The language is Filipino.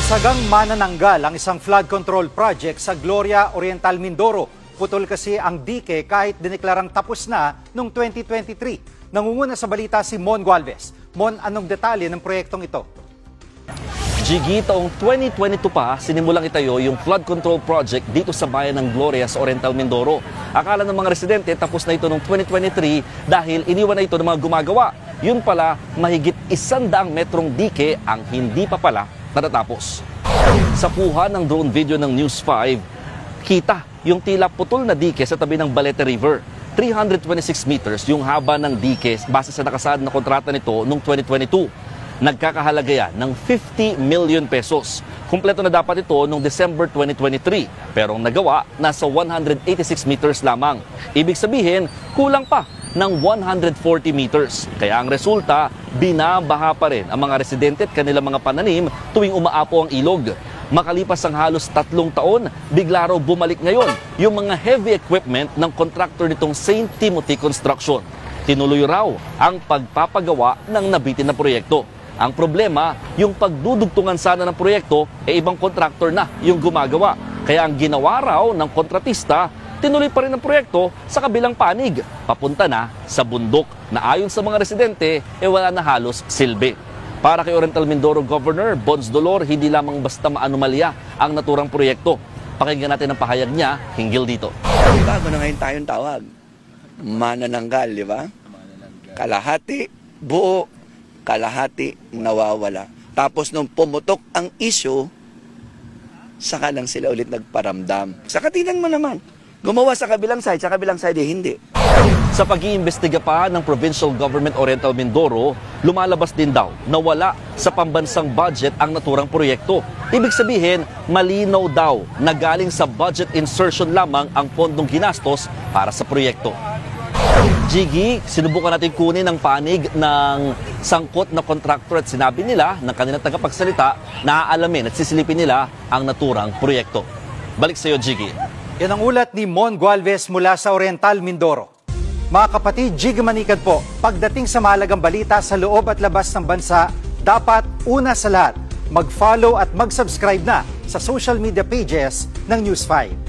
Sasagang manananggal ang isang flood control project sa Gloria Oriental, Mindoro. Putol kasi ang dike kahit dineklarang tapos na noong 2023. Nangunguna sa balita si Mon Gualvez. Mon, anong detalye ng proyektong ito? Jiggy, taong 2022 pa, sinimulang itayo yung flood control project dito sa bayan ng Gloria sa Oriental, Mindoro. Akala ng mga residente tapos na ito noong 2023 dahil iniwan na ito ng mga gumagawa. Yun pala, mahigit 100 metrong dike ang hindi pa pala natatapos. Sa kuha ng drone video ng News 5, kita yung tila putol na dike sa tabi ng Balete River. 326 meters yung haba ng dike base sa nakasaad na kontrata nito noong 2022. Nagkakahalaga yan ng 50 million pesos. Kumpleto na dapat ito noong December 2023, pero ang nagawa nasa 186 meters lamang. Ibig sabihin, kulang pa ng 140 meters. Kaya ang resulta, binabaha pa rin ang mga residente at kanilang mga pananim tuwing umaapo ang ilog. Makalipas ang halos 3 taon, bigla raw bumalik ngayon yung mga heavy equipment ng contractor nitong St. Timothy Construction. Tinuloy raw ang pagpapagawa ng nabitin na proyekto. Ang problema, yung pagdudugtungan sana ng proyekto, ibang contractor na yung gumagawa. Kaya ang ginawa raw ng kontratista, tinuloy pa rin ang proyekto sa kabilang panig, papunta na sa bundok na ayon sa mga residente, wala na halos silbi. Para kay Oriental Mindoro Governor Bons Dolor, hindi lamang basta maanomalya ang naturang proyekto. Pakinggan natin ang pahayag niya hinggil dito. Bago na ngayon tayong tawag, manananggal, di ba? Kalahati, buo, kalahati, nawawala. Tapos nung pumutok ang issue, saka lang sila ulit nagparamdam. Sa katinan mo naman, gumawa sa kabilang side hindi. Sa pag-iimbestiga pa ng Provincial Government Oriental Mindoro, lumalabas din daw na wala sa pambansang budget ang naturang proyekto. Ibig sabihin, malinaw daw na galing sa budget insertion lamang ang pondong ginastos para sa proyekto. Jiggy, sinubukan natin kunin ang panig ng sangkot na kontraktor at sinabi nila ng kanilang tagapagsalita na aalamin at sisilipin nila ang naturang proyekto. Balik sa iyo, Jiggy. Yan ang ulat ni Mon Gualvez mula sa Oriental, Mindoro. Mga kapatid, Jiggy Manikad po, pagdating sa mahalagang balita sa loob at labas ng bansa, dapat una sa lahat, mag-follow at mag-subscribe na sa social media pages ng News 5.